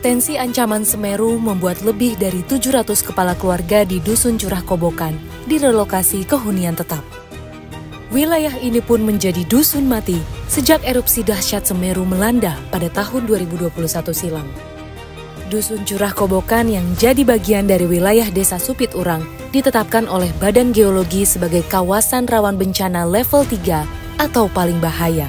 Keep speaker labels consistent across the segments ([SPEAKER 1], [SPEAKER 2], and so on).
[SPEAKER 1] Potensi ancaman Semeru membuat lebih dari 700 kepala keluarga di Dusun Curah Kobokan direlokasi ke hunian tetap. Wilayah ini pun menjadi dusun mati sejak erupsi dahsyat Semeru melanda pada tahun 2021 silam. Dusun Curah Kobokan yang jadi bagian dari wilayah Desa Supit Urang ditetapkan oleh Badan Geologi sebagai kawasan rawan bencana level 3 atau paling bahaya.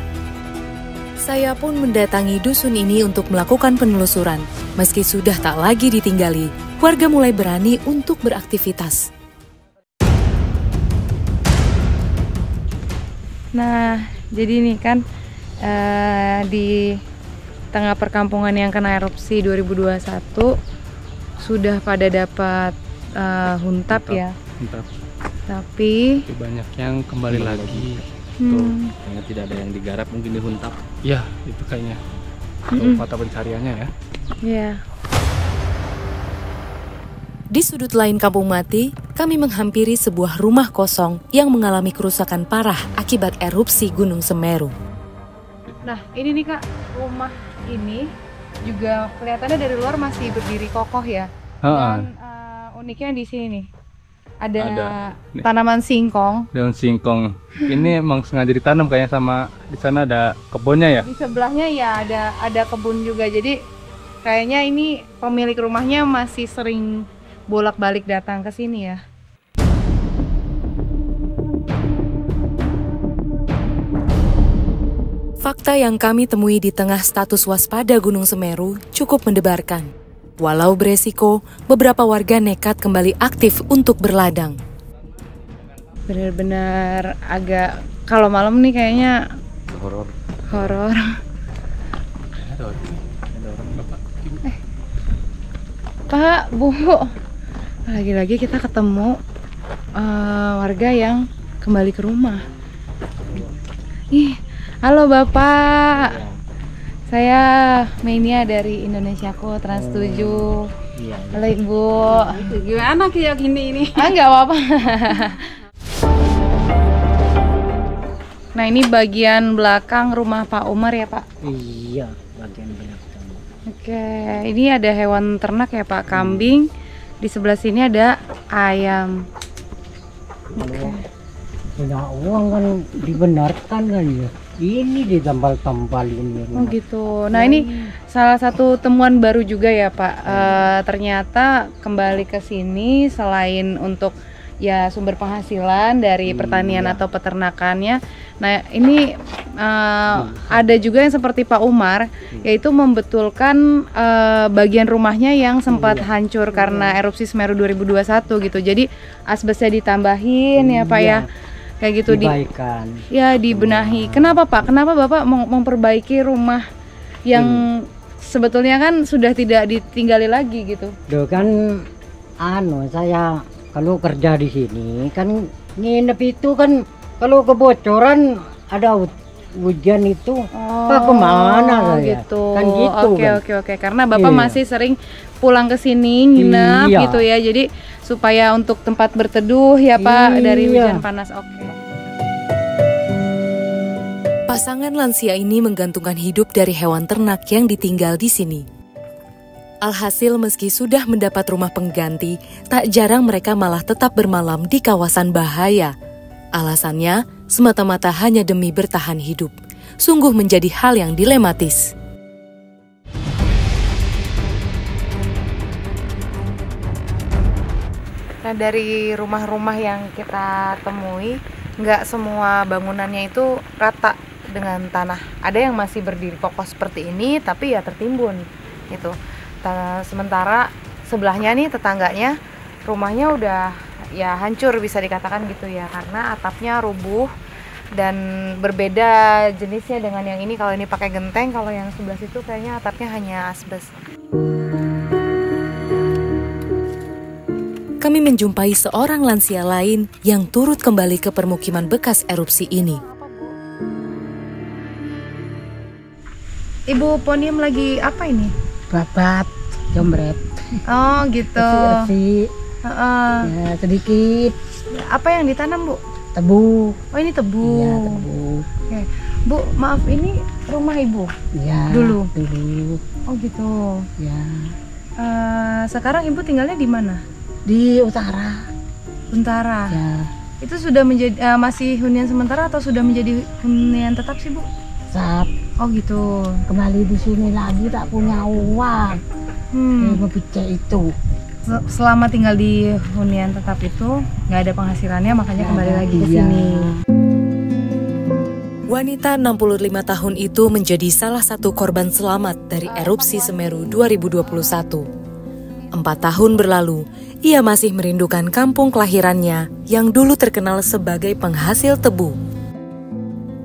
[SPEAKER 1] Saya pun mendatangi dusun ini untuk melakukan penelusuran. Meski sudah tak lagi ditinggali, warga mulai berani untuk beraktivitas.
[SPEAKER 2] Nah, jadi nih kan di tengah perkampungan yang kena erupsi 2021 sudah pada dapat huntap ya.
[SPEAKER 3] Huntap.
[SPEAKER 2] Tapi
[SPEAKER 3] banyak yang kembali lagi.
[SPEAKER 4] Kayaknya tidak ada yang digarap, mungkin dihuntap.
[SPEAKER 3] Ya, itu kayaknya. Kalau mata pencariannya ya.
[SPEAKER 2] Iya.
[SPEAKER 1] Di sudut lain Kampung Mati, kami menghampiri sebuah rumah kosong yang mengalami kerusakan parah akibat erupsi Gunung Semeru.
[SPEAKER 2] Nah, ini nih Kak, rumah ini juga kelihatannya dari luar masih berdiri kokoh ya. Dan uniknya di sini nih, ada tanaman singkong.
[SPEAKER 3] Daun singkong. Ini emang sengaja ditanam kayaknya, sama di sana ada kebunnya ya.
[SPEAKER 2] Di sebelahnya ya ada kebun juga. Jadi kayaknya ini pemilik rumahnya masih sering bolak-balik datang ke sini ya.
[SPEAKER 1] Fakta yang kami temui di tengah status waspada Gunung Semeru cukup mendebarkan. Walau beresiko, beberapa warga nekat kembali aktif untuk berladang.
[SPEAKER 2] Benar-benar agak, kalau malam nih kayaknya horor. Pak, Bu, lagi-lagi kita ketemu warga yang kembali ke rumah. Ih, halo Bapak. Saya Menia dari Indonesiaku Trans 7.
[SPEAKER 4] Iya.
[SPEAKER 2] Halo Ibu.
[SPEAKER 5] Gimana kayak gini ini?
[SPEAKER 2] Nggak apa-apa. Nah, ini bagian belakang rumah Pak Umar ya Pak?
[SPEAKER 4] Iya, bagian belakang.
[SPEAKER 2] Oke, ini ada hewan ternak ya Pak, kambing. Di sebelah sini ada ayam.
[SPEAKER 4] Kalau punya uang kan dibenarkan kan ya. Ini ditambal-tambalin.
[SPEAKER 2] Oh gitu. Nah, ini salah satu temuan baru juga ya Pak. Ternyata kembali ke sini selain untuk ya sumber penghasilan dari pertanian atau peternakannya. Nah, ini ada juga yang seperti Pak Umar, yaitu membetulkan bagian rumahnya yang sempat hancur karena erupsi Semeru 2021 gitu. Jadi asbesnya ditambahin ya Pak ya. Kayak gitu
[SPEAKER 4] dibaikan.
[SPEAKER 2] Dibenahi. Kenapa Pak? Kenapa Bapak memperbaiki rumah yang sebetulnya kan sudah tidak ditinggali lagi gitu?
[SPEAKER 4] Duh kan saya kalau kerja di sini kan nginep itu kan kalau kebocoran ada hujan itu kemana saya?
[SPEAKER 2] Gitu.
[SPEAKER 4] Kan gitu.
[SPEAKER 2] Oke. Karena Bapak masih sering pulang ke sini nginep gitu ya. Jadi supaya untuk tempat berteduh ya Pak dari hujan panas. Oke.
[SPEAKER 1] Pasangan lansia ini menggantungkan hidup dari hewan ternak yang ditinggal di sini. Alhasil meski sudah mendapat rumah pengganti, tak jarang mereka malah tetap bermalam di kawasan bahaya. Alasannya semata-mata hanya demi bertahan hidup. Sungguh menjadi hal yang dilematis.
[SPEAKER 2] Nah, dari rumah-rumah yang kita temui, nggak semua bangunannya itu rata dengan tanah. Ada yang masih berdiri kokoh seperti ini, tapi ya tertimbun gitu. Sementara sebelahnya nih tetangganya, rumahnya udah ya hancur bisa dikatakan gitu ya, karena atapnya rubuh dan berbeda jenisnya dengan yang ini. Kalau ini pakai genteng, kalau yang sebelah situ kayaknya atapnya hanya asbes.
[SPEAKER 1] Kami menjumpai seorang lansia lain yang turut kembali ke permukiman bekas erupsi ini.
[SPEAKER 2] Ibu Ponium lagi apa ini?
[SPEAKER 6] Babat, jomret.
[SPEAKER 2] Oh gitu.
[SPEAKER 6] Ya, sedikit.
[SPEAKER 2] Apa yang ditanam Bu?
[SPEAKER 6] Tebu.
[SPEAKER 2] Oh ini tebu.
[SPEAKER 6] Iya, tebu.
[SPEAKER 2] Oke. Bu, maaf ini rumah ibu?
[SPEAKER 6] Iya.
[SPEAKER 2] Dulu?
[SPEAKER 6] Dulu.
[SPEAKER 2] Oh gitu.
[SPEAKER 6] Ya.
[SPEAKER 2] Sekarang ibu tinggalnya di mana?
[SPEAKER 6] Di utara.
[SPEAKER 2] Untara.
[SPEAKER 6] Ya.
[SPEAKER 2] Itu sudah menjadi masih hunian sementara atau sudah menjadi hunian tetap sih Bu?
[SPEAKER 6] Sap.
[SPEAKER 2] Oh gitu.
[SPEAKER 6] Kembali di sini lagi tak punya uang. Ngebecek itu.
[SPEAKER 2] Selama tinggal di hunian tetap itu nggak ada penghasilannya, makanya kembali lagi ke
[SPEAKER 6] Iya.
[SPEAKER 2] sini.
[SPEAKER 1] Wanita 65 tahun itu menjadi salah satu korban selamat dari erupsi Semeru 2021. 4 tahun berlalu, ia masih merindukan kampung kelahirannya yang dulu terkenal sebagai penghasil tebu.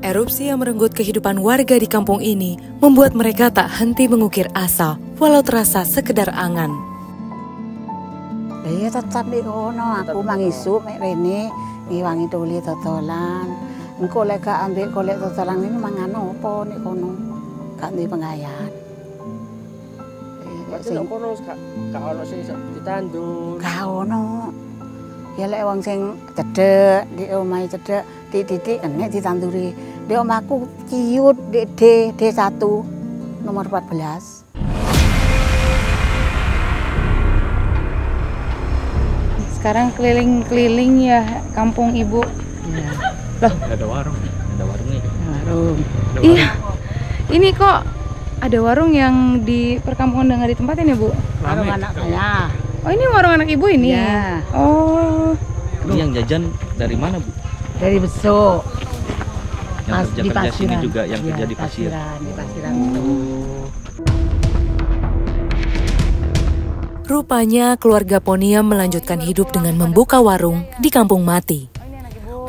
[SPEAKER 1] Erupsi yang merenggut kehidupan warga di kampung ini membuat mereka tak henti mengukir asa walau terasa sekedar angan.
[SPEAKER 6] Iya tetap di kono. Aku mangisu mek rene ngiwangi tuli totolan. Engko lek gak ambek golek totolan ini mangan opo nek kono. Gak duwe pengayaan.
[SPEAKER 7] Berarti nek kono gak ono sing iso ditandur.
[SPEAKER 6] Gak ono. Ya lek wong sing cedhek, di omahe cedhek, titik nek ditanduri. Di omahku ciut di D1 nomor 14.
[SPEAKER 2] Sekarang keliling-keliling ya kampung ibu.
[SPEAKER 6] Iya.
[SPEAKER 2] Loh,
[SPEAKER 3] Ada warung nih.
[SPEAKER 6] Warung.
[SPEAKER 2] Iya. Ini kok ada warung yang di perkampungan udah nggak ditempatin ya Bu?
[SPEAKER 6] Warung anak saya.
[SPEAKER 2] Oh ini warung anak ibu ini?
[SPEAKER 6] Iya.
[SPEAKER 2] Oh.
[SPEAKER 8] Ini yang jajan dari mana, Bu?
[SPEAKER 6] Dari besok.
[SPEAKER 8] Yang
[SPEAKER 6] Di
[SPEAKER 8] kerja sini
[SPEAKER 6] Pasiran.
[SPEAKER 8] juga, yang
[SPEAKER 6] Iya,
[SPEAKER 8] kerja di pasir.
[SPEAKER 6] Di Pasiran itu.
[SPEAKER 1] Rupanya keluarga Poniam melanjutkan hidup dengan membuka warung di Kampung Mati.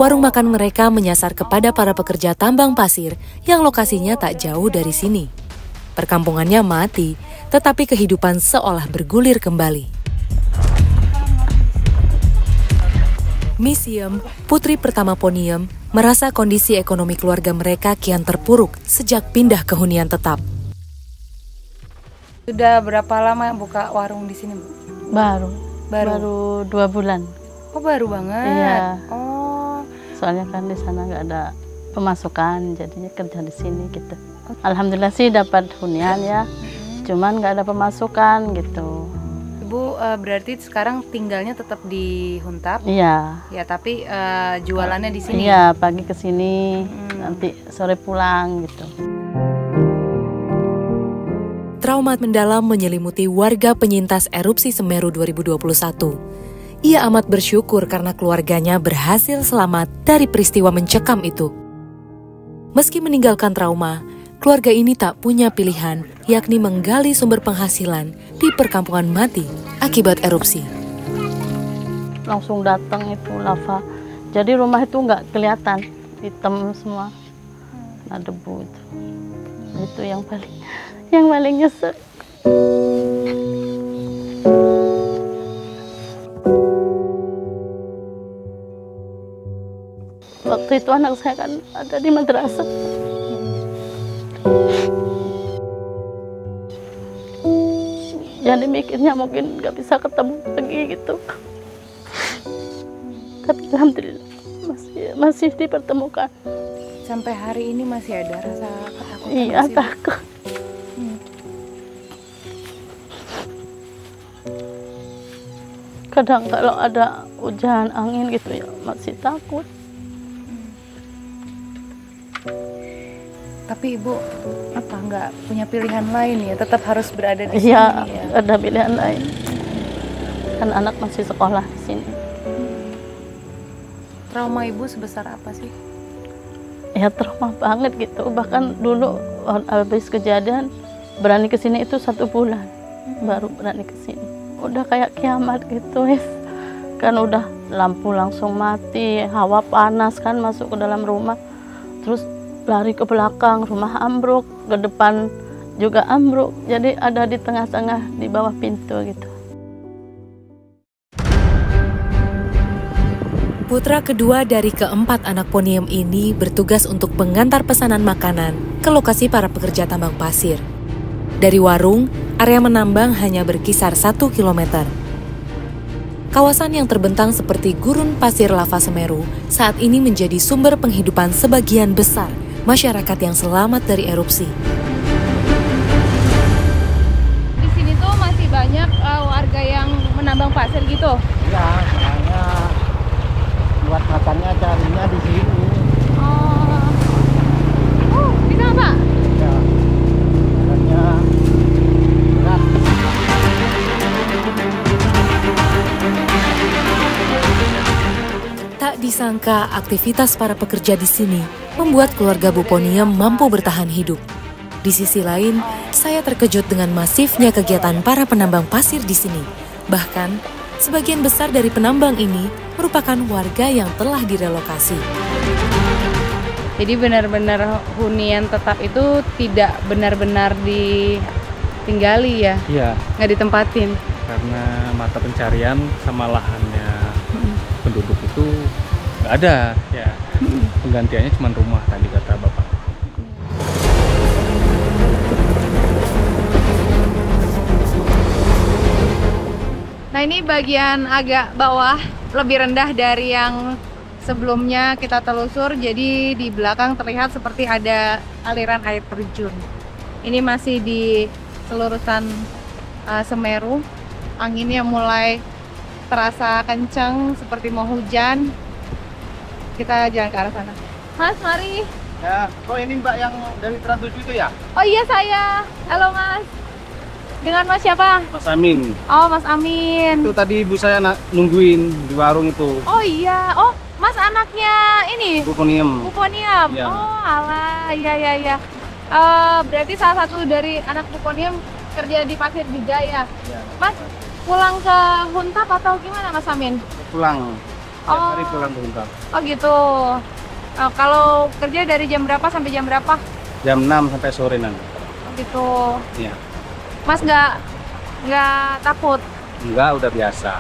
[SPEAKER 1] Warung makan mereka menyasar kepada para pekerja tambang pasir yang lokasinya tak jauh dari sini. Perkampungannya mati, tetapi kehidupan seolah bergulir kembali. Miss Yem, putri pertama Poniam, merasa kondisi ekonomi keluarga mereka kian terpuruk sejak pindah ke hunian tetap.
[SPEAKER 2] Sudah berapa lama buka warung di sini Bu?
[SPEAKER 5] Baru 2 bulan.
[SPEAKER 2] Oh baru banget.
[SPEAKER 5] Iya.
[SPEAKER 2] Oh.
[SPEAKER 5] Soalnya kan di sana nggak ada pemasukan, jadinya kerja di sini gitu. Alhamdulillah sih dapat hunian ya, cuman nggak ada pemasukan gitu.
[SPEAKER 2] Ibu berarti sekarang tinggalnya tetap di Huntap?
[SPEAKER 5] Iya.
[SPEAKER 2] Ya tapi jualannya di sini?
[SPEAKER 5] Iya, pagi ke sini, nanti sore pulang gitu.
[SPEAKER 1] Trauma mendalam menyelimuti warga penyintas erupsi Semeru 2021. Ia amat bersyukur karena keluarganya berhasil selamat dari peristiwa mencekam itu. Meski meninggalkan trauma, keluarga ini tak punya pilihan, yakni menggali sumber penghasilan di perkampungan mati akibat erupsi.
[SPEAKER 5] Langsung datang itu lava, jadi rumah itu nggak kelihatan, hitam semua, ada debu itu. Itu yang paling nyesek. Waktu itu anak saya kan ada di madrasah. Jadi mikirnya mungkin nggak bisa ketemu lagi gitu. Tapi alhamdulillah masih dipertemukan.
[SPEAKER 2] Sampai hari ini masih ada rasa ketakutan?
[SPEAKER 5] Iya, takut. Kadang kalau ada hujan angin gitu ya masih takut.
[SPEAKER 2] Tapi Ibu nggak punya pilihan lain ya? Tetap harus berada di sini
[SPEAKER 5] Iya,
[SPEAKER 2] ya?
[SPEAKER 5] ada pilihan lain. Kan anak masih sekolah di sini.
[SPEAKER 2] Trauma Ibu sebesar apa sih?
[SPEAKER 5] Ya trauma banget gitu. Bahkan dulu habis kejadian berani ke sini itu 1 bulan. Baru berani ke sini. Udah kayak kiamat gitu, wes. Kan udah lampu langsung mati, hawa panas kan masuk ke dalam rumah. Terus lari ke belakang, rumah ambruk, ke depan juga ambruk. Jadi ada di tengah-tengah, di bawah pintu gitu.
[SPEAKER 1] Putra kedua dari keempat anak Poniam ini bertugas untuk mengantar pesanan makanan ke lokasi para pekerja tambang pasir. Dari warung, area menambang hanya berkisar 1 kilometer. kawasan yang terbentang seperti gurun pasir lava Semeru saat ini menjadi sumber penghidupan sebagian besar masyarakat yang selamat dari erupsi.
[SPEAKER 2] Di sini tuh masih banyak warga yang menambang pasir gitu.
[SPEAKER 4] Ya, makanya buat makannya carinya di sini.
[SPEAKER 2] Bisa nggak, Pak?
[SPEAKER 4] Ya, makanya berat.
[SPEAKER 1] Tak disangka aktivitas para pekerja di sini membuat keluarga Bu Poniem mampu bertahan hidup. Di sisi lain, saya terkejut dengan masifnya kegiatan para penambang pasir di sini. Bahkan, sebagian besar dari penambang ini merupakan warga yang telah direlokasi.
[SPEAKER 2] Jadi benar-benar hunian tetap itu tidak benar-benar ditinggali ya?
[SPEAKER 3] Iya,
[SPEAKER 2] Nggak ditempatin?
[SPEAKER 3] karena mata pencarian sama lahannya penduduk itu nggak ada. Ya, penggantiannya cuma rumah tadi kata Bapak.
[SPEAKER 2] Nah, ini bagian agak bawah, lebih rendah dari yang sebelumnya kita telusur. Jadi di belakang terlihat seperti ada aliran air terjun. Ini masih di selurusan Semeru. Anginnya mulai terasa kencang seperti mau hujan. Kita jalan ke arah sana. Mas, mari.
[SPEAKER 9] Ya, kok ini Mbak yang dari Trans 7 itu ya?
[SPEAKER 2] Oh iya, saya. Halo Mas. Dengan Mas siapa?
[SPEAKER 9] Mas Amin.
[SPEAKER 2] Oh, Mas Amin.
[SPEAKER 9] Itu tadi ibu saya nungguin di warung itu.
[SPEAKER 2] Oh iya. Oh, Mas anaknya ini?
[SPEAKER 9] Bu Poniem.
[SPEAKER 2] Bu Poniem.
[SPEAKER 9] Ya.
[SPEAKER 2] Oh, alah. Iya. Berarti salah satu dari anak Bu Poniem kerja di pasir juga ya?
[SPEAKER 9] Ya.
[SPEAKER 2] Mas, pulang ke Huntap atau gimana Mas Amin?
[SPEAKER 9] Pulang. Tiap
[SPEAKER 2] Oh.
[SPEAKER 9] hari pulang ke Huntap.
[SPEAKER 2] Oh gitu. Kalau kerja dari jam berapa sampai jam berapa?
[SPEAKER 9] Jam 6 sampai sore nanti.
[SPEAKER 2] Oh gitu.
[SPEAKER 9] Iya.
[SPEAKER 2] Mas nggak takut?
[SPEAKER 9] Enggak, udah biasa.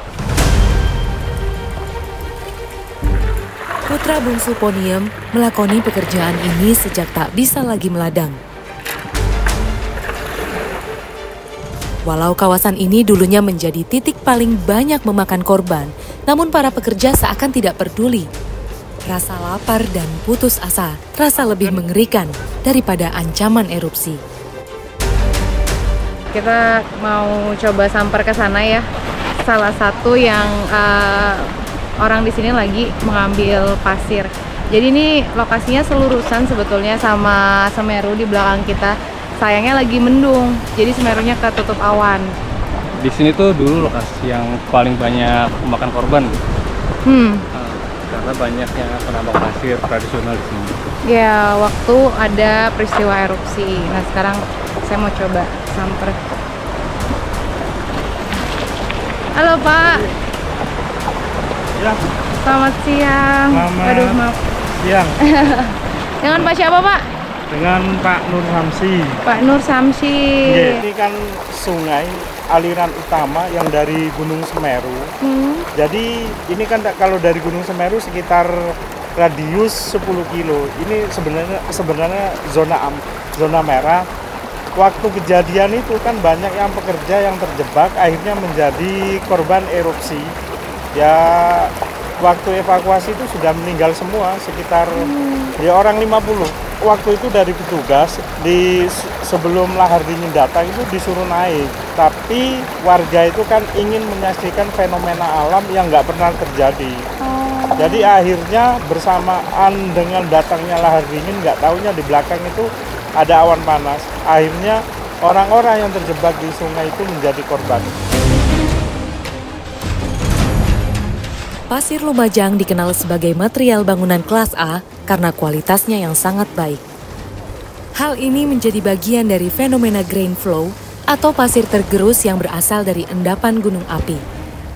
[SPEAKER 1] Putra bungsu Poniem melakoni pekerjaan ini sejak tak bisa lagi meladang. Walau kawasan ini dulunya menjadi titik paling banyak memakan korban, namun para pekerja seakan tidak peduli. Rasa lapar dan putus asa terasa lebih mengerikan daripada ancaman erupsi.
[SPEAKER 2] Kita mau coba samper ke sana ya. Salah satu yang orang di sini lagi mengambil pasir. Jadi ini lokasinya selurusan sebetulnya sama Semeru di belakang kita. Sayangnya lagi mendung, jadi Semerunya ketutup awan.
[SPEAKER 3] Di sini tuh dulu lokasi yang paling banyak memakan korban. Karena banyaknya penambang pasir tradisional di sini.
[SPEAKER 2] Ya, waktu ada peristiwa erupsi. Nah, sekarang saya mau coba samper. Halo Pak.
[SPEAKER 10] Ya.
[SPEAKER 2] Selamat siang.
[SPEAKER 10] Selamat
[SPEAKER 2] Waduh, maaf.
[SPEAKER 10] siang.
[SPEAKER 2] Dengan Pak siapa Pak?
[SPEAKER 10] Dengan Pak Nur Samsi.
[SPEAKER 2] Pak Nur Samsi.
[SPEAKER 10] Ini kan sungai aliran utama yang dari Gunung Semeru. Jadi ini kan kalau dari Gunung Semeru sekitar radius 10 kilo. Ini sebenarnya zona merah. Waktu kejadian itu kan banyak yang pekerja yang terjebak akhirnya menjadi korban erupsi. Ya waktu evakuasi itu sudah meninggal semua sekitar ya orang 50. Waktu itu dari petugas sebelum lahar dingin datang itu disuruh naik, tapi warga itu kan ingin menyaksikan fenomena alam yang nggak pernah terjadi. Jadi akhirnya bersamaan dengan datangnya lahar dingin, nggak taunya di belakang itu ada awan panas. Akhirnya orang-orang yang terjebak di sungai itu menjadi korban.
[SPEAKER 1] Pasir Lumajang dikenal sebagai material bangunan kelas A karena kualitasnya yang sangat baik. Hal ini menjadi bagian dari fenomena grain flow atau pasir tergerus yang berasal dari endapan gunung api.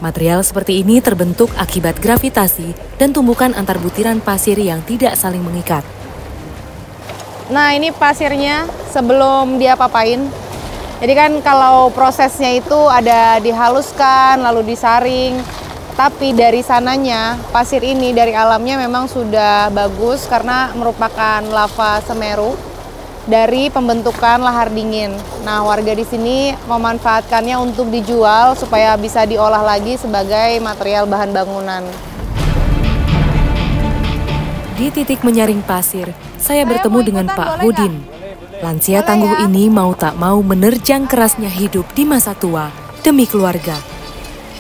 [SPEAKER 1] Material seperti ini terbentuk akibat gravitasi dan tumbukan antar butiran pasir yang tidak saling mengikat.
[SPEAKER 2] Nah, ini pasirnya sebelum dia papain. Jadi kan kalau prosesnya itu ada dihaluskan lalu disaring. Tapi dari sananya, pasir ini dari alamnya memang sudah bagus karena merupakan lava Semeru. dari pembentukan lahar dingin. Nah, warga di sini memanfaatkannya untuk dijual supaya bisa diolah lagi sebagai material bahan bangunan.
[SPEAKER 1] Di titik menyaring pasir, saya bertemu dengan Pak Hudin. Lansia tangguh ini mau tak mau menerjang kerasnya hidup di masa tua demi keluarga.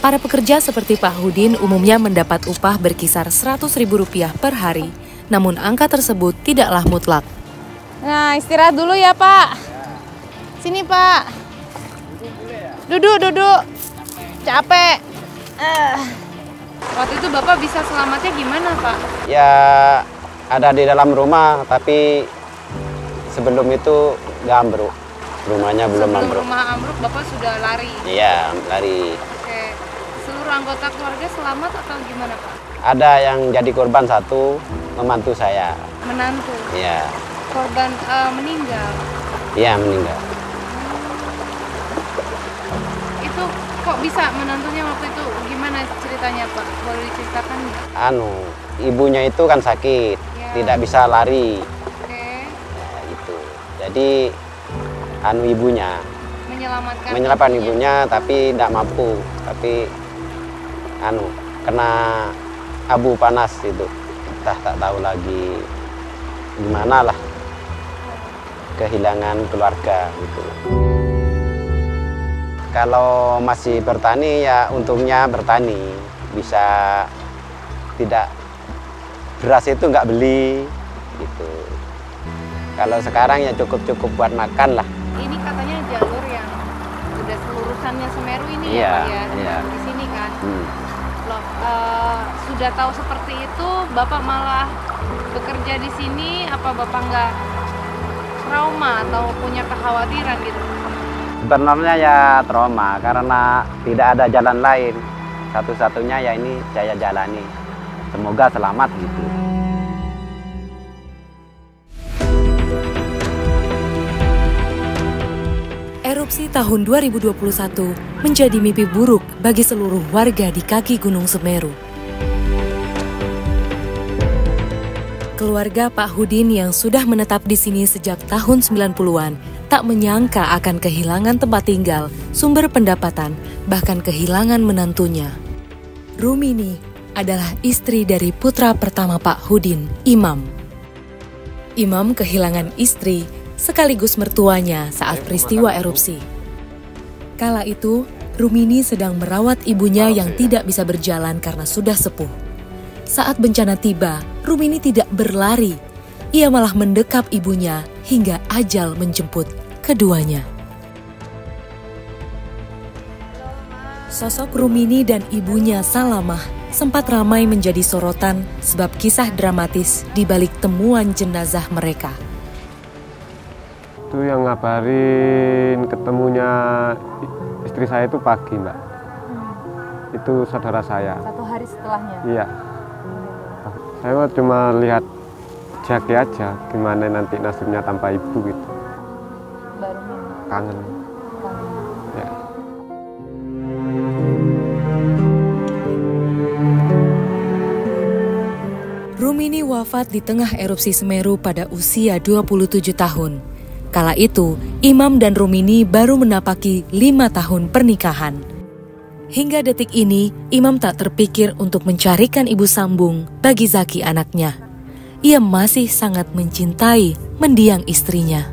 [SPEAKER 1] Para pekerja seperti Pak Hudin umumnya mendapat upah berkisar Rp100.000 per hari, namun angka tersebut tidaklah mutlak.
[SPEAKER 2] Nah, istirahat dulu ya, Pak. Sini, Pak. Duduk. Capek. Waktu itu Bapak bisa selamatnya gimana, Pak?
[SPEAKER 11] Ya, ada di dalam rumah, tapi sebelum itu nggak ambruk. Rumahnya belum ambruk.
[SPEAKER 2] Sebelum rumah ambruk, Bapak sudah lari?
[SPEAKER 11] Iya, lari.
[SPEAKER 2] Oke. Seluruh anggota keluarga selamat atau gimana, Pak?
[SPEAKER 11] Ada yang jadi korban satu, membantu saya.
[SPEAKER 2] Menantu?
[SPEAKER 11] Iya.
[SPEAKER 2] Korban meninggal?
[SPEAKER 11] Iya, meninggal.
[SPEAKER 2] Itu kok bisa menantunya waktu itu? Gimana ceritanya, Pak? Boleh diceritakan nggak?
[SPEAKER 11] Ibunya itu kan sakit, tidak bisa lari. Ya, gitu. Jadi, ibunya menyelamatkan ibunya, tapi tidak mampu. Tapi, kena abu panas itu. Tak tahu lagi gimana lah. Kehilangan keluarga gitu. Kalau masih bertani ya untungnya bertani, bisa tidak beras itu nggak beli gitu. Kalau sekarang ya cukup buat makan lah.
[SPEAKER 2] Ini katanya jalur yang udah selurusannya Semeru ini
[SPEAKER 11] ya,
[SPEAKER 2] Pak ya,
[SPEAKER 11] iya.
[SPEAKER 2] Di sini kan. Loh, sudah tahu seperti itu, Bapak malah bekerja di sini, apa Bapak nggak trauma atau punya kekhawatiran gitu?
[SPEAKER 11] Sebenarnya ya trauma karena tidak ada jalan lain. Satu-satunya ya ini saya jalani. Semoga selamat gitu.
[SPEAKER 1] Erupsi tahun 2021 menjadi mimpi buruk bagi seluruh warga di kaki Gunung Semeru. Keluarga Pak Hudin yang sudah menetap di sini sejak tahun 90-an tak menyangka akan kehilangan tempat tinggal, sumber pendapatan, bahkan kehilangan menantunya. Rumini adalah istri dari putra pertama Pak Hudin, Imam. Imam kehilangan istri sekaligus mertuanya saat peristiwa erupsi. Kala itu, Rumini sedang merawat ibunya yang tidak bisa berjalan karena sudah sepuh. Saat bencana tiba, Rumini tidak berlari. Ia malah mendekap ibunya hingga ajal menjemput keduanya. Sosok Rumini dan ibunya Salamah sempat ramai menjadi sorotan sebab kisah dramatis di balik temuan jenazah mereka.
[SPEAKER 12] Itu yang ngabarin ketemunya istri saya itu pagi, Mbak. Itu saudara saya.
[SPEAKER 2] 1 hari setelahnya?
[SPEAKER 12] Iya. Saya cuma lihat Jaki aja, gimana nanti nasibnya tanpa ibu gitu.
[SPEAKER 2] Baru
[SPEAKER 12] kangen. Ya.
[SPEAKER 1] Rumini wafat di tengah erupsi Semeru pada usia 27 tahun. Kala itu, Imam dan Rumini baru menapaki 5 tahun pernikahan. Hingga detik ini, Imam tak terpikir untuk mencarikan ibu sambung bagi Zaki anaknya. Ia masih sangat mencintai mendiang istrinya.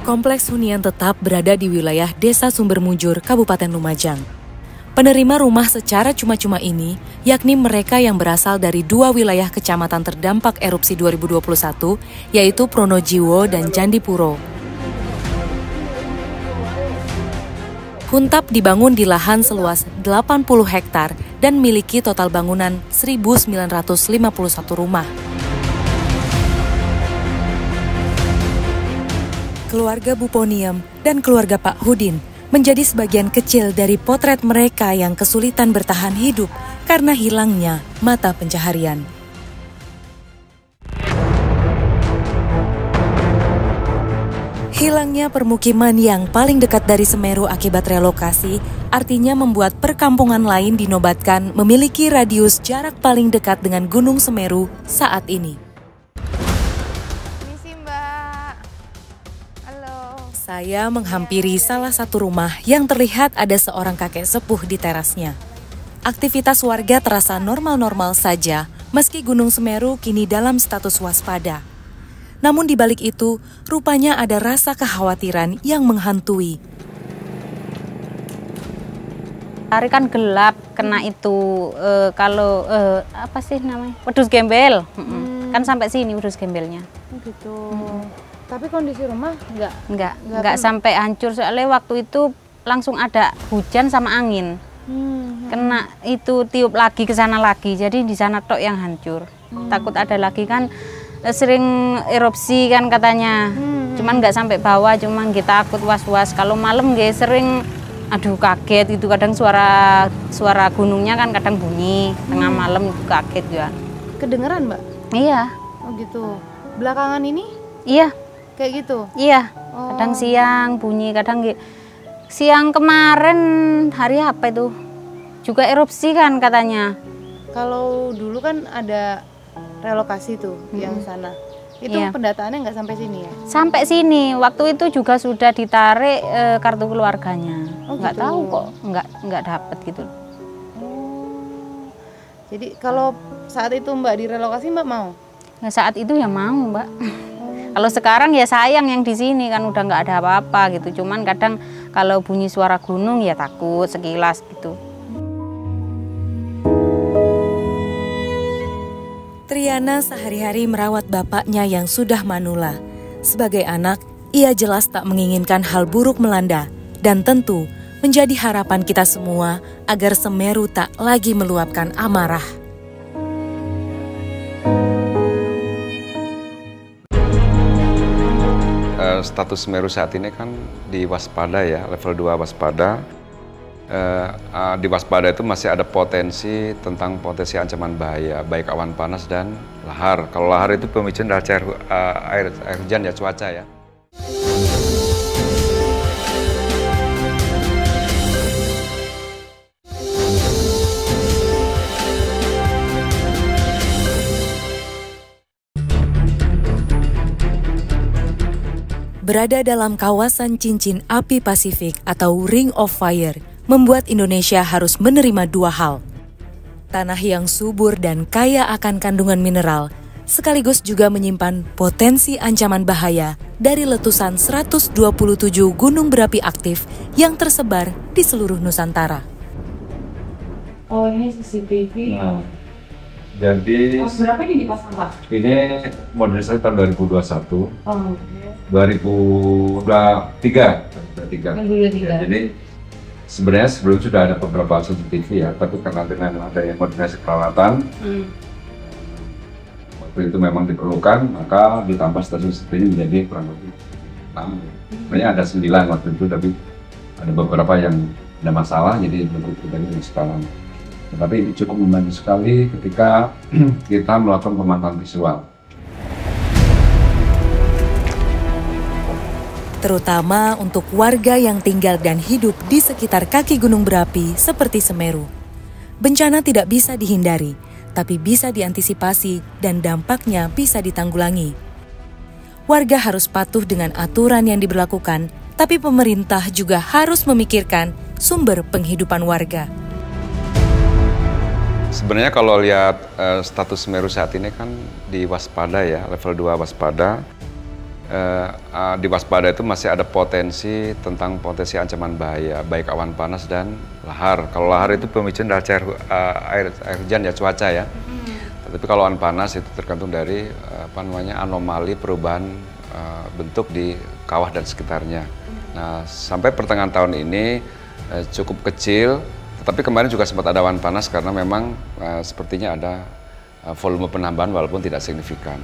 [SPEAKER 1] Kompleks hunian tetap berada di wilayah Desa Sumber Mujur, Kabupaten Lumajang. Penerima rumah secara cuma-cuma ini, yakni mereka yang berasal dari 2 wilayah kecamatan terdampak erupsi 2021, yaitu Pronojiwo dan Candipuro. Huntap dibangun di lahan seluas 80 hektar dan miliki total bangunan 1.951 rumah. Keluarga Buponium dan keluarga Pak Hudin menjadi sebagian kecil dari potret mereka yang kesulitan bertahan hidup karena hilangnya mata pencaharian. Hilangnya permukiman yang paling dekat dari Semeru akibat relokasi, artinya membuat perkampungan lain dinobatkan memiliki radius jarak paling dekat dengan Gunung Semeru saat ini.
[SPEAKER 2] Misi Mbak. Halo.
[SPEAKER 1] Saya menghampiri salah satu rumah yang terlihat ada seorang kakek sepuh di terasnya. Aktivitas warga terasa normal-normal saja, meski Gunung Semeru kini dalam status waspada. Namun di balik itu, rupanya ada rasa kekhawatiran yang menghantui.
[SPEAKER 13] Hari kan gelap, kena itu kalau apa sih namanya? Wedhus gembel. Kan sampai sini wedhus gembelnya.
[SPEAKER 2] Gitu. Tapi kondisi rumah
[SPEAKER 13] enggak sampai hancur, soalnya waktu itu langsung ada hujan sama angin. Kena itu tiup lagi ke sana lagi. Jadi di sana tok yang hancur. Takut ada lagi kan. Sering erupsi kan katanya, cuman nggak sampai bawah, cuman kita takut was-was. Kalau malam nggak sering, aduh kaget itu, kadang suara gunungnya kan kadang bunyi tengah malam itu kaget juga.
[SPEAKER 2] Kedengeran Mbak?
[SPEAKER 13] Iya.
[SPEAKER 2] Oh gitu. Belakangan ini?
[SPEAKER 13] Iya.
[SPEAKER 2] Kayak gitu?
[SPEAKER 13] Iya. Kadang siang bunyi, kadang siang kemarin hari apa itu juga erupsi kan katanya.
[SPEAKER 2] Kalau dulu kan ada relokasi tuh yang sana. Itu pendataannya nggak sampai sini ya?
[SPEAKER 13] Sampai sini. Waktu itu juga sudah ditarik kartu keluarganya. Nggak
[SPEAKER 2] gitu.
[SPEAKER 13] tahu kok nggak dapet gitu.
[SPEAKER 2] Jadi kalau saat itu Mbak direlokasi Mbak mau?
[SPEAKER 13] Nah, saat itu ya mau Mbak. Kalau sekarang ya sayang yang di sini kan udah nggak ada apa-apa gitu. Cuman kadang kalau bunyi suara gunung ya takut sekilas gitu.
[SPEAKER 1] Triana sehari-hari merawat bapaknya yang sudah manula. Sebagai anak, ia jelas tak menginginkan hal buruk melanda dan tentu menjadi harapan kita semua agar Semeru tak lagi meluapkan amarah.
[SPEAKER 14] Status Semeru saat ini kan di waspada ya, level 2 waspada. Di waspada itu masih ada potensi ancaman bahaya, baik awan panas dan lahar. Kalau lahar itu pemicunya adalah air hujan ya, cuaca ya.
[SPEAKER 1] Berada dalam kawasan cincin api Pasifik atau Ring of Fire, membuat Indonesia harus menerima dua hal. Tanah yang subur dan kaya akan kandungan mineral, sekaligus juga menyimpan potensi ancaman bahaya dari letusan 127 gunung berapi aktif yang tersebar di seluruh Nusantara.
[SPEAKER 15] Oh, ini CCTV.
[SPEAKER 16] Nah, jadi
[SPEAKER 15] berapa ini dipasang Pak?
[SPEAKER 16] Ini modernisasi tahun 2021.
[SPEAKER 15] Oh,
[SPEAKER 16] 2023.
[SPEAKER 15] Ya,
[SPEAKER 16] jadi sebenarnya sebelum sudah ada beberapa CCTV ya, tapi karena dengan adanya modernisasi peralatan, waktu itu memang diperlukan, maka ditambah stasiun CCTV menjadi kurang lebih 6. Sebenarnya ada 9 waktu itu, tapi ada beberapa yang ada masalah, jadi bentuk kita ini sekarang. Tetapi ini cukup membantu sekali ketika kita melakukan pemantauan visual.
[SPEAKER 1] Terutama untuk warga yang tinggal dan hidup di sekitar kaki gunung berapi seperti Semeru. Bencana tidak bisa dihindari, tapi bisa diantisipasi dan dampaknya bisa ditanggulangi. Warga harus patuh dengan aturan yang diberlakukan, tapi pemerintah juga harus memikirkan sumber penghidupan warga.
[SPEAKER 14] Sebenarnya kalau lihat status Semeru saat ini kan di waspada ya, level 2 waspada. Di waspada itu masih ada potensi ancaman bahaya, baik awan panas dan lahar. Kalau lahar itu pemicunya adalah air hujan ya, cuaca ya. Tapi kalau awan panas itu tergantung dari anomali perubahan bentuk di kawah dan sekitarnya. Nah, sampai pertengahan tahun ini cukup kecil, tetapi kemarin juga sempat ada awan panas karena memang sepertinya ada volume penambahan walaupun tidak signifikan.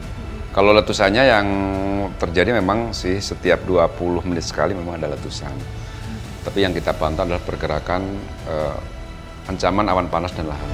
[SPEAKER 14] Kalau letusannya yang terjadi memang sih setiap 20 menit sekali memang ada letusan. Tapi yang kita pantau adalah pergerakan ancaman awan panas dan lahar.